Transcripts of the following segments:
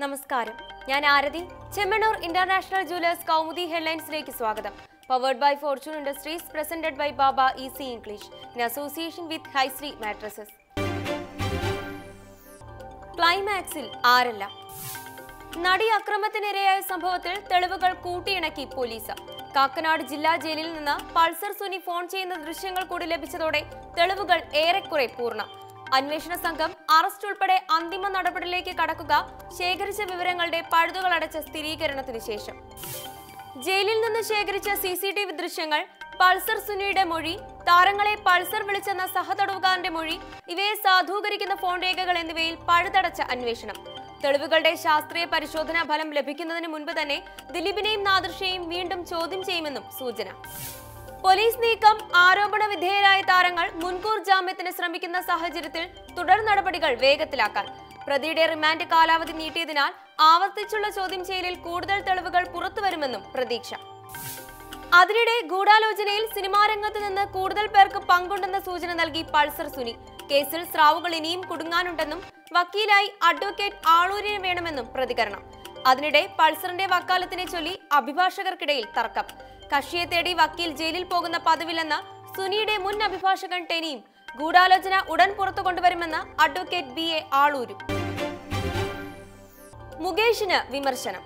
നമസ്കാരം, ഞാൻ Aarti. Chemmanur international jewellers Kaumudi ഹെഡ്ലൈൻസിലേക്ക് സ്വാഗതം. Powered by fortune industries, presented by Baba easy English in association with Haishree mattresses. ക്ലൈമാക്സിൽ ആരല്ല. നടി അക്രമത്തിനിരയായ സംഭവത്തിൽ തെളിവുകൾ കൂട്ടിയിണക്കി പോലീസ്. കാക്കനാട് ജില്ലാ ജയിലിൽ നിന്ന് പൾസർ സുനി ഫോൺ ചെയ്യുന്ന ദൃശ്യങ്ങൾ കൂടി ലഭിച്ചതോടെ തെളിവുകൾ ഏറെക്കുറെ പൂർണ്ണം. അന്വേഷണ സംഘം അറസ്റ്റ് ഉൾപ്പെടെ അന്തിമ നടപടിയിലേക്ക് കടക്കുക ശേഖരിച്ച വിവരങ്ങളുടെ പഴുതുകളടച്ച സ്ഥിരീകരണത്തിന് ശേഷം. ജയിലിൽ നിന്ന് ശേഖരിച്ച CCTV ദൃശ്യങ്ങൾ, പൾസർ സുനിയുടെ മൊഴി, താരങ്ങളെ പൾസർ വിളിച്ചെന്ന സഹതടവുകാരന്റെ മൊഴി, ഇവയെ സാധൂകരിക്കുന്ന ഫോൺ രേഖകൾ എന്നിവയിൽ പഴുതടച്ച അന്വേഷണം. തെളിവുകളുടെ ശാസ്ത്രീയ പരിശോധനാ ഫലം ലഭിക്കുന്നതിന് മുൻപ് തന്നെ ദിലീപിനെയും നാദിർഷയെയും വീണ്ടും ചോദ്യം ചെയ്യുമെന്നും സൂചന. പോലീസ് നീക്കം, ആരോപണ വിധേയരായ താരങ്ങൾ മുൻകൂർ ജാമ്യത്തിന് ശ്രമിക്കുന്ന സാഹചര്യത്തിൽ തുടർ നടപടികൾ വേഗത്തിലാക്കാൻ. പ്രതിയുടെ റിമാൻഡ് കാലാവധി നീട്ടിയതിനാൽ ആവർത്തിച്ചുള്ള ചോദ്യം ചെയ്യലിൽ കൂടുതൽ തെളിവുകൾ പുറത്തുവരുമെന്നും പ്രതീക്ഷ. അതിനിടെ ഗൂഢാലോചനയിൽ സിനിമാ രംഗത്ത് നിന്ന് കൂടുതൽ പേർക്ക് പങ്കുണ്ടെന്ന സൂചന നൽകി പൾസർ സുനി. കേസിൽ സ്രാവുകൾ ഇനിയും കുടുങ്ങാനുണ്ടെന്നും വക്കീലായി അഡ്വക്കേറ്റ് ആളൂരിനെ വേണമെന്നും പ്രതികരണം. അതിനിടെ പൾസറിന്റെ വക്കാലത്തിനെ ചൊല്ലി അഭിഭാഷകർക്കിടയിൽ തർക്കം. കക്ഷിയെ തേടി വക്കീൽ ജയിലിൽ പോകുന്ന പതിവില്ലെന്ന സുനിയുടെ മുൻ അഭിഭാഷകൻ ടെനിയും ഗൂഢാലോചന ഉടൻ പുറത്തു കൊണ്ടുവരുമെന്ന് അഡ്വക്കേറ്റ് BA ആളൂരും. മുകേഷിന് വിമർശനം.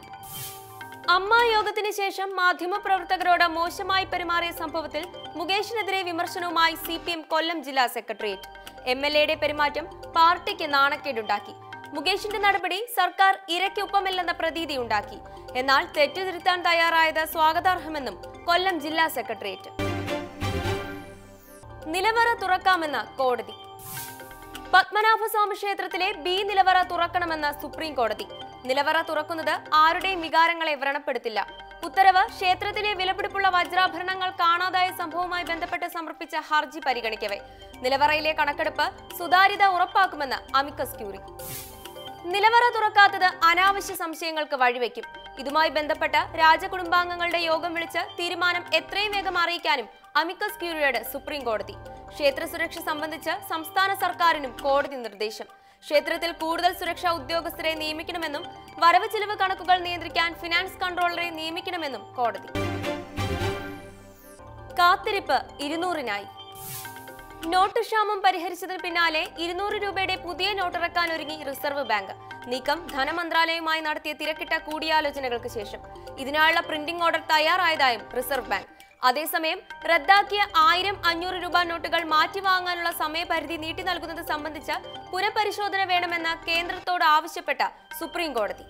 അമ്മ യോഗത്തിന് ശേഷം മാധ്യമപ്രവർത്തകരോട് മോശമായി പെരുമാറിയ സംഭവത്തിൽ മുകേഷിനെതിരെ വിമർശനവുമായി CPM കൊല്ലം ജില്ലാ സെക്രട്ടേറിയറ്റ്. MLAയുടെ പെരുമാറ്റം പാർട്ടിക്ക് നാണക്കേടുണ്ടാക്കി. മുകേഷിന്റെ നടപടി സർക്കാർ ഇരയ്ക്കൊപ്പമല്ലെന്ന പ്രതീതി ഉണ്ടാക്കി. എന്നാൽ തെറ്റു തിരുത്താൻ തയ്യാറായത് സ്വാഗതാർഹമെന്നും കൊല്ലം ജില്ലാ സെക്രട്ടേറിയറ്റ്. നിലവറ തുറക്കാമെന്ന് കോടതി. പത്മനാഭസ്വാമി ക്ഷേത്രത്തിലെ B നിലവറ തുറക്കണമെന്ന് സുപ്രീം കോടതി. നിലവറ തുറക്കുന്നത് ആരുടെയും വികാരങ്ങളെ വ്രണപ്പെടുത്തില്ല. ഉത്തരവ് ക്ഷേത്രത്തിലെ വിലപിടിപ്പുള്ള വജ്രാഭരണങ്ങൾ കാണാതായ സംഭവവുമായി ബന്ധപ്പെട്ട് സമർപ്പിച്ച ഹർജി പരിഗണിക്കവേ. നിലവറയിലെ കണക്കെടുപ്പ് സുതാര്യത ഉറപ്പാക്കുമെന്ന് അമിക്കസ് ക്യൂറി. നിലവറ തുറക്കാത്തത് അനാവശ്യ സംശയങ്ങൾക്ക് വഴിവെക്കും. ഇതുമായി ബന്ധപ്പെട്ട് രാജകുടുംബാംഗങ്ങളുടെ യോഗം വിളിച്ച് തീരുമാനം എത്രയും വേഗം അറിയിക്കാനും അമിക്കസ് ക്യൂറിയോട് സുപ്രീം കോടതി. ക്ഷേത്ര സുരക്ഷ സംബന്ധിച്ച് സംസ്ഥാന സർക്കാരിനും കോടതി നിർദ്ദേശം. ക്ഷേത്രത്തിൽ കൂടുതൽ സുരക്ഷാ ഉദ്യോഗസ്ഥരെ നിയമിക്കണമെന്നും വരവ് ചിലവ് കണക്കുകൾ നിയന്ത്രിക്കാൻ ഫിനാൻസ് കൺട്രോളറെ നിയമിക്കണമെന്നും കോടതി. കാത്തിരിപ്പ് 200-നായി. നോട്ട് ക്ഷാമം പരിഹരിച്ചതിന് പിന്നാലെ 200 രൂപയുടെ പുതിയ നോട്ടിറക്കാൻ ഒരുങ്ങി റിസർവ് ബാങ്ക്. നീക്കം ധനമന്ത്രാലയവുമായി നടത്തിയ തിരക്കിട്ട കൂടിയാലോചനകൾക്ക് ശേഷം. ഇതിനായുള്ള പ്രിന്റിംഗ് ഓർഡർ തയ്യാറായതായും റിസർവ് ബാങ്ക്. അതേസമയം റദ്ദാക്കിയ 1000-500 രൂപ നോട്ടുകൾ മാറ്റിവാങ്ങാനുള്ള സമയപരിധി നീട്ടി നൽകുന്നത് സംബന്ധിച്ച് പുനഃപരിശോധന വേണമെന്ന് കേന്ദ്രത്തോട് ആവശ്യപ്പെട്ട സുപ്രീം കോടതി.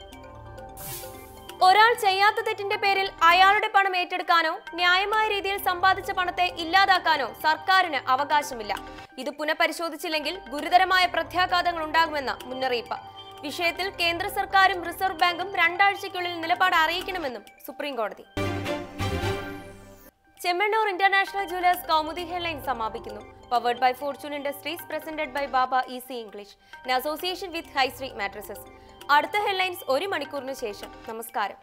ഒരാൾ ചെയ്യാത്ത തെറ്റിന്റെ പേരിൽ അയാളുടെ പണം ഏറ്റെടുക്കാനോ ന്യായമായ രീതിയിൽ സമ്പാദിച്ച പണത്തെ ഇല്ലാതാക്കാനോ സർക്കാരിന് അവകാശമില്ല. ഇത് പുനഃപരിശോധിച്ചില്ലെങ്കിൽ ഗുരുതരമായ പ്രത്യാഘാതങ്ങൾ ഉണ്ടാകുമെന്ന മുന്നറിയിപ്പ്. വിഷയത്തിൽ കേന്ദ്ര സർക്കാരും റിസർവ് ബാങ്കും 2 ആഴ്ചയ്ക്കുള്ളിൽ നിലപാട് അറിയിക്കണമെന്നും സുപ്രീം കോടതി. Chemmanur international jewellers Kaumudi headline സമാപിക്കുന്നു. Powered by fortune industries, presented by Baba easy English in association with Haishree mattresses. അടുത്ത ഹെഡ്ലൈൻസ് 1 മണിക്കൂറിന് ശേഷം. നമസ്കാരം.